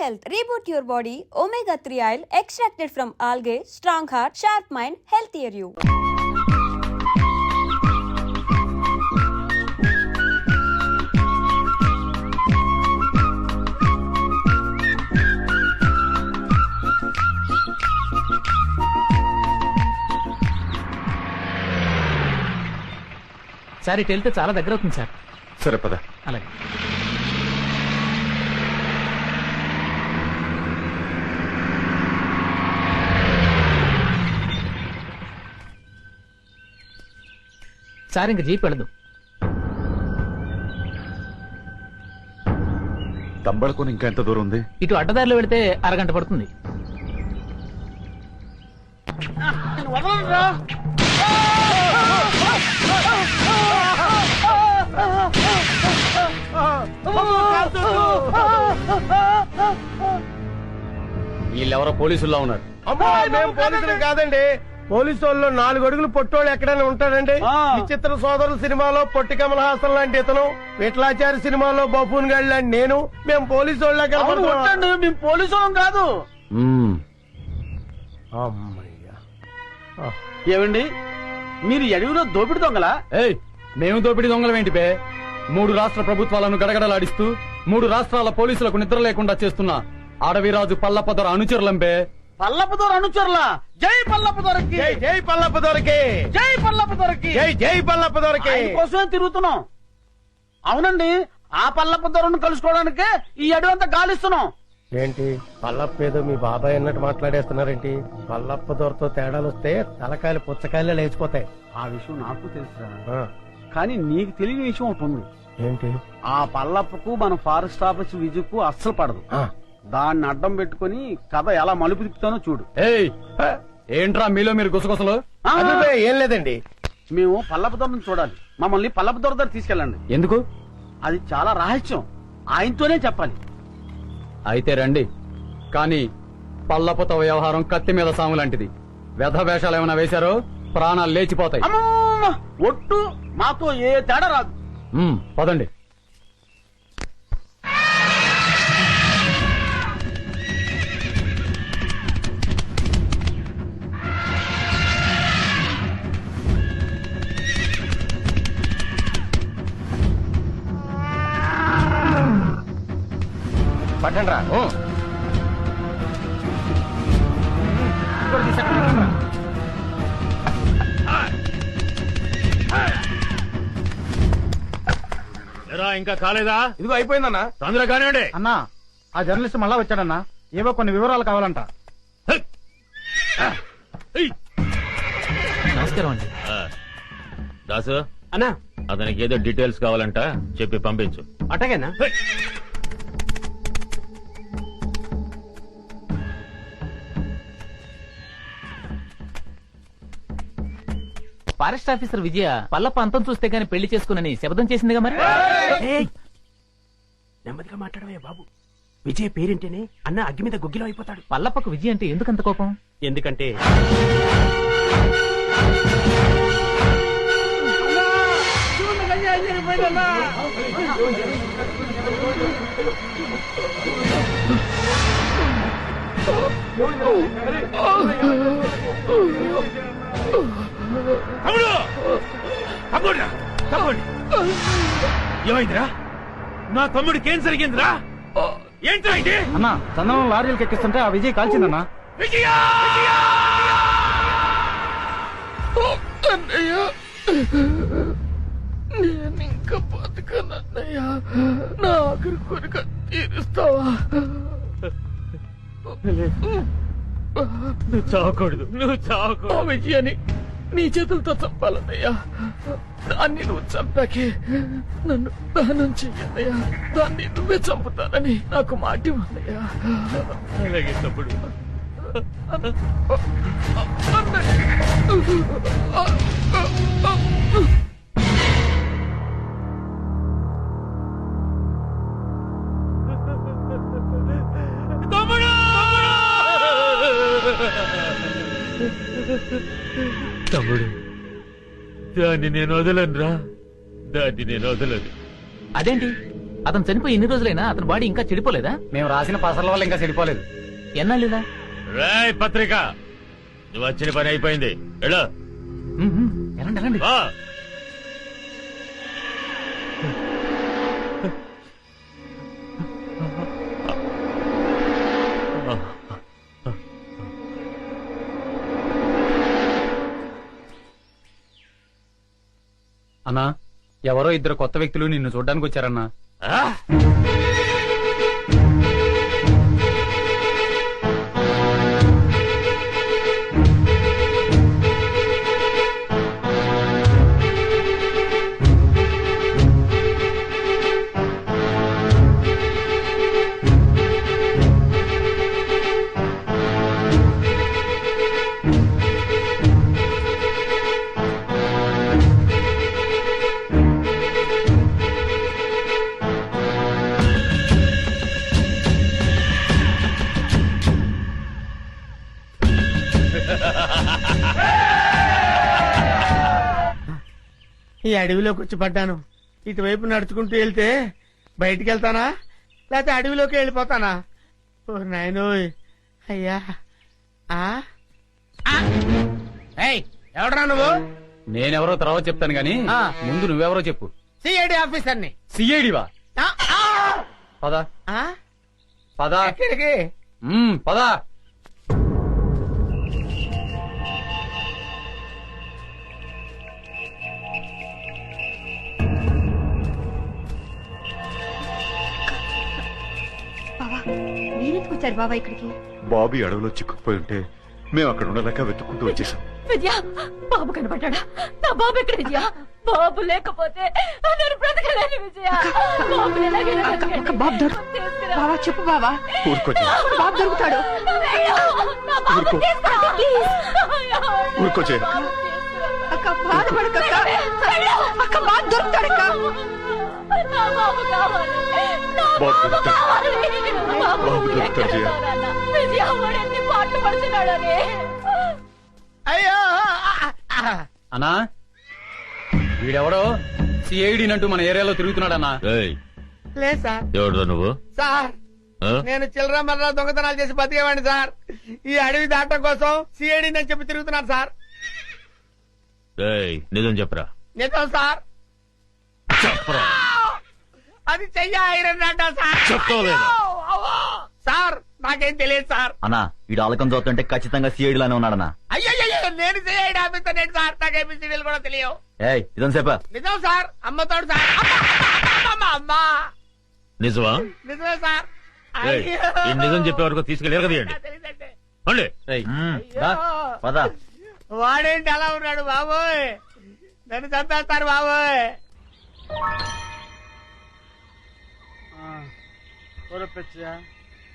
health. Reboot your body. Omega-3 oil extracted from algae. Strong heart, sharp mind, healthier you. Sir ఇటు వెళ్తే చాలా దగ్గర అవుతుంది sir. సరే పద. అలాగే. సార్ ఇంక జీప్ వెళ్ళదు. తంబళకొని ఇంకా ఎంత దూరం ఉంది? ఇటు అడ్డదారిలో వెళితే అరగంట పడుతుంది. వీళ్ళెవరో పోలీసుల్లో ఉన్నారు. మేము పోలీసులు కాదండి. పోలీసు వాళ్ళు 4 అడుగులు పొట్టోళ్ళు ఎక్కడైనా ఉంటాడండి. విచిత్ర సోదరుల సినిమాలో పొట్టి కమల్ హాసన్ లాంటి ఇతను, విఠలాచారి సినిమాలో బఫూన్ గాడి లాంటి నేను, మేము పోలీసు వాళ్ళ మేము పోలీసు వాళ్ళం కాదు. ఏమండి మీరు అడవిలో దోపిడి దొంగలా? మేము దోపిడి దొంగలం ఏంటి బే? 3 రాష్ట్ర ప్రభుత్వాలను గడగడలాడిస్తూ 3 రాష్ట్రాల పోలీసులకు నిద్ర లేకుండా చేస్తున్న అడవిరాజు పల్లప్పదొర అనుచరులంబే. పల్లప్పదొర అనుచరులా? జై పల్లప్పదొరకి, జై పల్లప్పదొరకి, జై పల్లప్పదొరకి, జై జై పల్లప్పదొరకి కోసమే తిరుగుతున్నాం. అవునండి, ఆ పల్లప్పదొరను కలుసుకోవడానికే ఈ అడవంతా గాలిస్తున్నాం. ఏంటి పల్లప్ప ఏదో మీ బాబాయ్ అన్నట్టు మాట్లాడేస్తున్నారేంటి? పల్లప్ప దొరతో తేడాలు వస్తే తలకాయలు పుచ్చకాయలు లేచిపోతాయి. ఆ విషయం నాకు తెలుసా, కానీ నీకు తెలియని విషయం ఒకటి ఉంది. ఏంటి? ఆ పల్లప్పకు మన ఫారెస్ట్ ఆఫీస్ విజుకు అస్సలు పడదు. దాన్ని అడ్డం పెట్టుకుని కథ ఎలా మలుపు తిప్పుతానో చూడు. ఏంట్రా మీలో మీరు గుసగుసలు? ఏం లేదండి, మేము పల్లప్ప దొరను చూడాలి. మమ్మల్ని పల్లప్ప దొర దగ్గర తీసుకెళ్ళండి. ఎందుకు? అది చాలా రహస్యం, ఆయనతోనే చెప్పాలి. అయితే రండి, కానీ పల్లప్పతో వ్యవహారం కత్తి మీద సాము లాంటిది. వ్యధ వేషాలు ఏమైనా వేశారో ప్రాణాలు లేచిపోతాయి. ఒట్టు మాతో ఏ తేడా రాదు. పదండి. పట్టండి రా. ఇంకా కాలేదా? ఇదిగో అయిపోయిందన్నా. తొందరగా కానివ్వండి. అన్నా, ఆ జర్నలిస్ట్ మళ్ళా వచ్చాడన్నా. ఏవో కొన్ని వివరాలు కావాలంట. నమస్కారం అండి. దాసు అన్నా, అతనికి ఏదో డీటెయిల్స్ కావాలంట, చెప్పి పంపించు. అట్టగేనా? ఫారెస్ట్ ఆఫీసర్ విజయ పల్లప్ప అంతం చూస్తే గాని పెళ్లి చేసుకునని శపథం చేసిందిగా మరి. నెమ్మదిగా మాట్లాడవే బాబు. విజయ్ పేరింటేనే అన్న అగ్గి మీద గుగ్గిలో అయిపోతాడు. పల్లప్పకు విజయ్ అంటే ఎందుకంత కోపం? ఎందుకంటే ఏమైందిరా? నా తమ్ముడికి ఏం జరిగిందిరా? ఏంట్రా ఇది? అన్నా, చందనం లారీలకు ఎక్కిస్తుంటే ఆ విజయ్ కాల్చిందన్నా. విజయా! అన్నయ్య, నేను ఇంకా బతకనన్నయ్య. నా ఆఖరి కోరిక తీరుస్తావా? నువ్వు చావకూడదు, నువ్వు చావకూడదు. ఆ విజయాన్ని నీ చేతులతో చంపాలన్నయ్యా. దాన్ని నువ్వు చంపాకే నన్ను దహనం చెయ్యన్నయ్యా. దాన్ని నువ్వే చంపుతానని నాకు మాట ఇవ్వన్నయ్యా. అలాగే తమ్ముడు. తమ్ముడు, దాన్ని నేను వదలను రా. దాన్ని నేను వదలను. అదేంటి అతను చనిపోయి ఎన్ని రోజులైనా అతని బాడీ ఇంకా చెడిపోలేదా? మేము రాసిన పసల వల్ల ఇంకా చెడిపోలేదు. ఎన్నాళ్ళుదా? రాయ్ పత్రిక, నువ్వు వచ్చిన పని అయిపోయింది. వెళ్ళు. ఎలాంటి ఎలాంటి వా. అన్నా, ఎవరో ఇద్దరు కొత్త వ్యక్తులు నిన్ను చూడ్డానికి వచ్చారన్నా. ఆ? ఈ అడవిలోకి వచ్చి పడ్డాను. ఇటువైపు నడుచుకుంటూ వెళ్తే బయటికి వెళ్తానా లేకపోతే అడవిలోకి వెళ్ళిపోతానా? ఓ నాయనోయ్, అయ్యా. ఎవడరా నువ్వు? నేనెవరో తర్వాత చెప్తాను గాని ముందు నువ్వెవరో చెప్పు. సిఐడి ఆఫీసర్ని. సిఐడివా? పదా పదా. ఎక్కడికి? పదా. మీరెందుకు వచ్చారు బాబా ఇక్కడికి? బాబు అడవిలో చిక్కుకుపోయి ఉంటే మేము అక్కడ ఉండలేక వెతుక్కుంటూ వచ్చేసాం. విద్య, బాబు కనపడ్డా? నా బాబు ఎక్కడ విజయ? బాబు లేకపోతే నేను బ్రతకలేను విజయ. బాబు బాబా చెప్పు బాబా. ఊరుకోచే బాబు దొరుకుతాడు. ఊరుకోచే అక్క బాధపడక, అక్క బాబు దొరుకుతాడక్క. బాబు కావాలి, బాబు దొరుకుతాడు. బాబు దొరుకుతాడు జయ. విజయ ఎన్ని పాటలు పడుతున్నాడని. అయ్యో అన్నా, వీడెవడో సిఐడినంటూ మన ఏరియాలో తిరుగుతున్నాడన్నా. ఏయ్, లేదు సార్. ఎవడురా నువ్వు? సార్, ఆ? నేను చిల్లర మర్ర దొంగతనాలు చేసి బతికేవాడిని సార్. ఈ అడవి దాటం కోసం సిఐడి అని చెప్పి తిరుగుతున్నాను సార్. ఏయ్, నిజం చెప్పరా. నిజం సార్. చెప్పరా. అది చెయ్య ఐరన్ అంట సార్. చెప్తావా లేదా? అవ్వా. సార్, నాకేం తెలియదు సార్. అన్నా ఈ ఆలకం చూస్తుంటే ఖచ్చితంగా సిఐడిలానే ఉన్నాడన్నా. అయ్యో నేను సిఐడి ఆఫీసర్ నేను సార్. నాకు ఏబిసిడీలు కూడా తెలియవు. ఏయ్ ఇదని చెప్పా. నిజం సార్. అమ్మతోడు సార్. అమ్మా నిజమా? నిజమే సార్. ఏయ్, ఈ నిజం చెప్పే వరకు తీసుకెళ్ళి ఎరగదీయండి. తెలియదండి. అండి. పద. వాడేంటి అలా ఉన్నాడు బాబోయ్? నన్ను చంపేస్తారు బాబోయ్.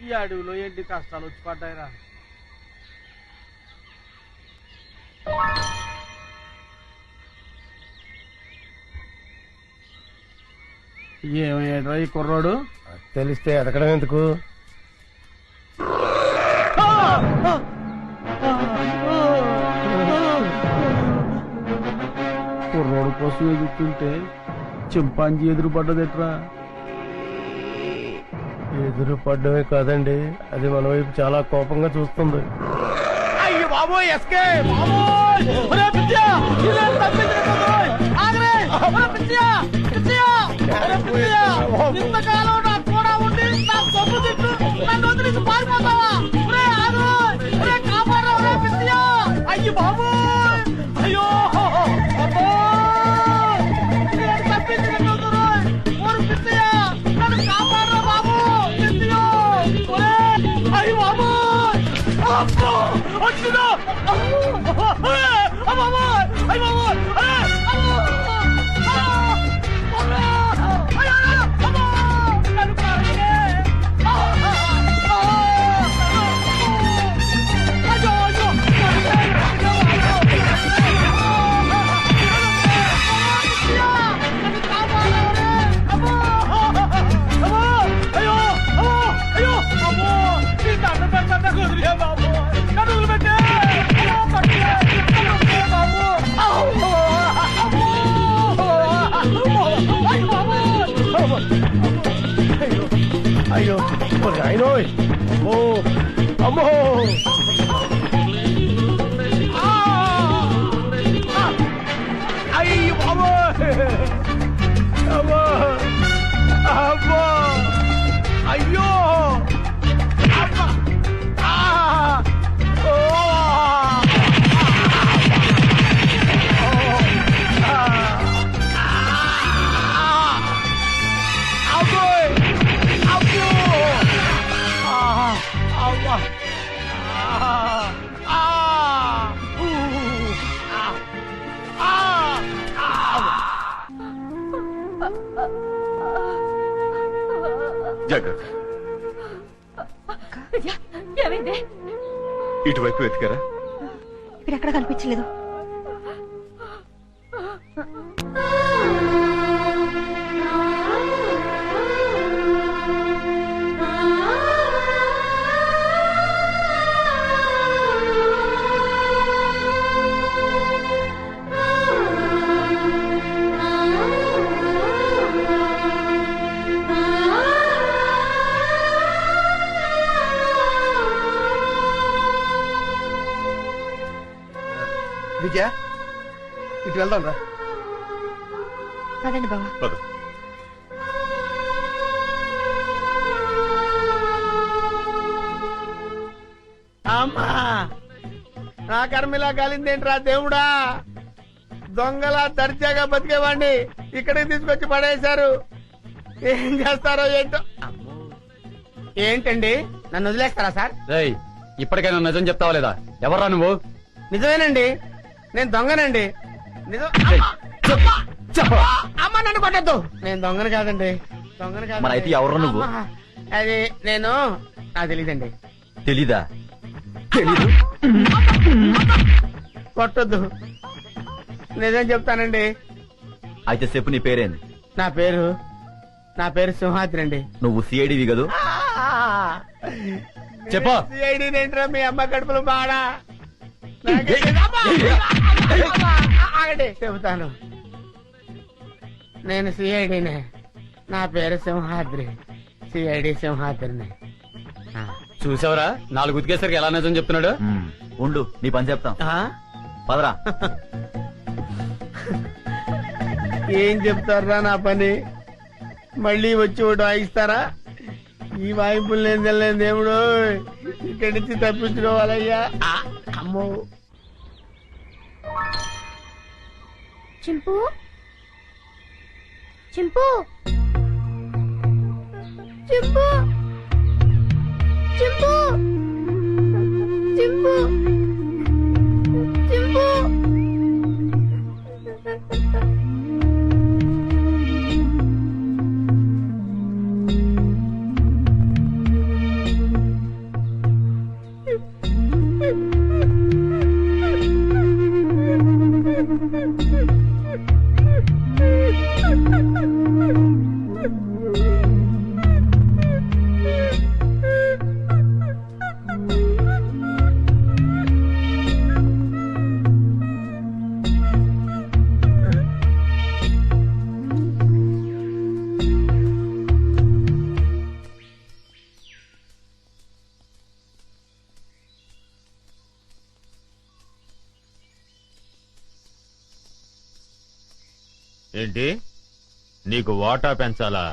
ఈ అడవిలో ఏంటి కష్టాలు వచ్చి పడ్డాయిరా? ఏమయ్యాడ్రా ఈ కుర్రోడు? తెలిస్తే ఎదకడం ఎందుకు? కుర్రోడు కోసం ఎదుగుతుంటే చింపాంజీ ఎదురు పడ్డదెట్రా? ఎదురు పడ్డమే కాదండి, అది మన వైపు చాలా కోపంగా చూస్తుంది. అయ్యో బాబోయ్, ఎస్కే బాబోయ్! ఒరే పిచ్చా, ఇలా తప్పించుకోబోయ్! ఆగరే! ఒరే పిచ్చా, పిచ్చా! ఒరే పిచ్చా! ఇంతకాలం నాకు కూడా ఉండి నా సొమ్ము తిట్టు నన్ను వదిలేసి పారిపోతావా? ఒరే ఆగు! ఒరే కాపాడరా ఒరే పిచ్చా! అయ్యో బాబోయ్! అయ్యో! అబ్బో! నేను తప్పించుకోబోయ్! ఒరే పిచ్చా! నన్ను కాపాడరా బాబు! పిచ్చా! ఒరే! అయ్యో బాబోయ్! అబ్బో! వచ్చిందో! బాబు అమ్మో అయ్యో అమ్మో అమ్మో అమ్మో అయ్యో అమ్మా ఓ అబ్బోయ్ అబ్బో అమ్మా జాగ్రత్త. విజయ ఏమైంది? ఇటువైపు వెతికారా? ఇక్కడ ఎక్కడ కనిపించలేదు. విజయ ఇటు వెళ్దాం రా. కాదండి బావా. పద. అమ్మా నా కర్మిలా కాలిందేంట్రా దేవుడా, దొంగలా దర్జాగా బతికేవాడిని ఇక్కడికి తీసుకొచ్చి పడేశారు. ఏం చేస్తారో ఏంటో. ఏంటండి నన్ను వదిలేస్తారా సార్? రేయ్, ఇప్పటికైనా నిజం చెప్తావా లేదా? ఎవర్రా నువ్వు? నిజమేనండి, నేను దొంగనండి. నిజం. అమ్మ నన్ను కొట్టద్దు, నేను దొంగను కాదండి. దొంగను కాదు. మరి అయితే ఎవరు నువ్వు? అది నేను, నాకు తెలీదండి. తెలీదా? తెలీదు. కొట్టొద్దు, నిజం చెప్తానండి. అయితే చెప్పు, నీ పేరేంది? నా పేరు సింహాద్రి అండి. నువ్వు సిఐడివి కదూ? చెప్పు. సిఐడి ఏంట్రా మీ అమ్మ కడుపులో బాడా? చెబుతాను, నేను సిఐడినే. నా పేరు సింహాద్రి, సిఐడి సింహాద్రిని. చూసావరా 4 ఉతికేసరికి ఎలా నిజం చెప్తున్నాడు? ఉండు, నీ పని చెప్తాం. పదరా. ఏం చెప్తారా నా పని? మళ్ళీ వచ్చి ఒకటి వాయిస్తారా? ఈ వాయింపులు నేను తెలియదు దేవుడు, ఇక్కడి నుంచి తప్పించుకోవాలయ్యా. అమ్మో. చింపు చింపు చింపు చింపు చింపు చింపు. ఏంటి, నీకు వాటా పెంచాలా?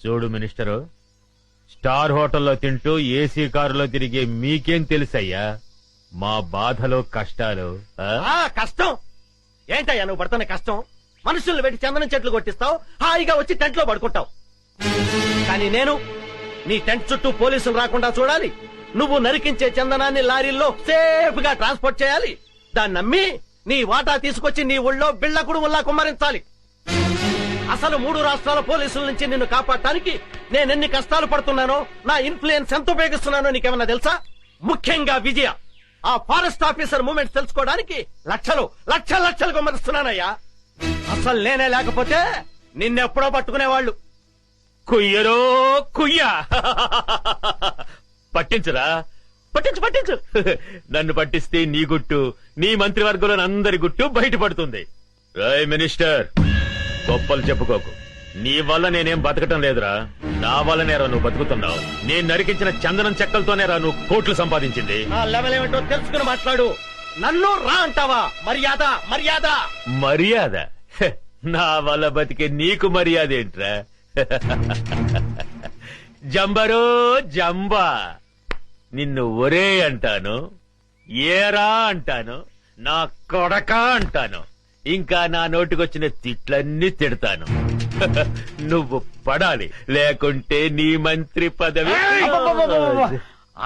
చూడు మినిస్టరు, స్టార్ హోటల్లో తింటూ ఏసీ కారులో తిరిగే మీకేం తెలుసయ్యా మా బాధలు కష్టాలు? కష్టం ఏంటయ్యా నువ్వు పడుతున్న కష్టం? మనుషుల్ని పెట్టి చందనం చెట్లు కొట్టిస్తావు, హాయిగా వచ్చి టెంట్ లో పడుకుంటావు. కానీ నేను నీ టెంట్ చుట్టూ పోలీసులు రాకుండా చూడాలి. నువ్వు నరికించే చందనాన్ని లారీల్లో సేఫ్ గా ట్రాన్స్పోర్ట్ చేయాలి. దాన్ని నమ్మి నీ వాటా తీసుకొచ్చి నీ ఊళ్ళో బిళ్ళ కుడుముల్లా కుమ్మరించాలి. అసలు 3 రాష్ట్రాల పోలీసుల నుంచి నిన్ను కాపాడటానికి నేనెన్ని కష్టాలు పడుతున్నానో, నా ఇన్ఫ్లుయెన్స్ ఎంత ఉపయోగిస్తున్నానో నీకేమన్నా తెలుసా? ముఖ్యంగా విజయ, ఆ ఫారెస్ట్ ఆఫీసర్ మూమెంట్స్ తెలుసుకోవడానికి లక్షలు కుమ్మరిస్తున్నానయ్యా. అసలు నేనే లేకపోతే నిన్నెప్పుడో పట్టుకునేవాళ్ళు. కుయ్యరో కుయ్యా. పట్టించురా, పట్టించు. నన్ను పట్టిస్తే నీ గుట్టు, నీ మంత్రివర్గంలో అందరి గుట్టు బయటపడుతుంది. రాయ్ మినిస్టర్, గొప్పలు చెప్పుకోకు. నీ వల్ల నేనేం బతకటం లేదురా, నా వల్లనేరా నువ్వు బతుకుతున్నావు. నేను నరికించిన చందనం చెక్కలతోనేరా నువ్వు కోట్లు సంపాదించింది. ఆ లెవెల్ ఏమిటో తెలుసుకుని మాట్లాడు. నన్ను రా అంటావా? మర్యాద మర్యాద మర్యాద? హె, నా వల్ల బతికే నీకు మర్యాద ఏంట్రా? జంబరో జంబా, నిన్ను ఒరే అంటాను, ఏరా అంటాను, నా కొడక అంటాను, ఇంకా నా నోటికొచ్చిన తిట్లన్నీ తిడతాను. నువ్వు పడాలి, లేకుంటే నీ మంత్రి పదవి.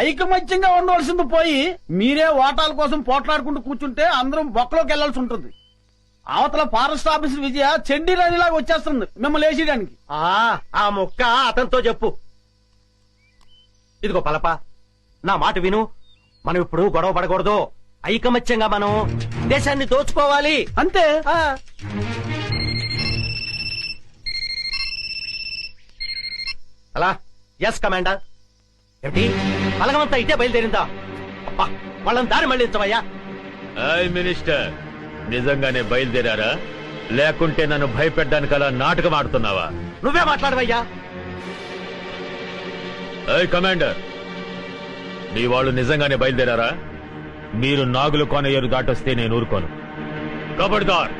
ఐకమత్యంగా ఉండవలసింది పోయి మీరే ఓటాల కోసం పోట్లాడుకుంటూ కూర్చుంటే అందరం బొక్కలోకి వెళ్లాల్సి ఉంటుంది. అవతల ఫారెస్ట్ ఆఫీసర్ విజయ చెండి రాణిలాగా వచ్చేస్తుంది మిమ్మల్ని వేసేయడానికి. ఆ మొక్క అతనితో చెప్పు. ఇదిగో పలప, నా మాట విను. మనం ఇప్పుడు గొడవ పడకూడదు. ఐకమత్యంగా మనం దేశాన్ని దోచుకోవాలి అంతే. అలా ఎస్ కమాండర్. ఏమిటి బలగమంతా ఇటే బయలుదేరిందా? అబ్బా, వాళ్ళని దారి మళ్ళించవయ్యా. ఐ మినిస్టర్, నిజంగానే బయలుదేరారా, లేకుంటే నన్ను భయపెట్టడానికి అలా నాటకం ఆడుతున్నావా? నువ్వే మాట్లాడవయ్యా. ఐ కమాండర్, మీ వాళ్ళు నిజంగానే బయలుదేరారా? మీరు నాగులు కోన ఏరు దాటొస్తే నేను ఊరుకోను. కబడ్దార్,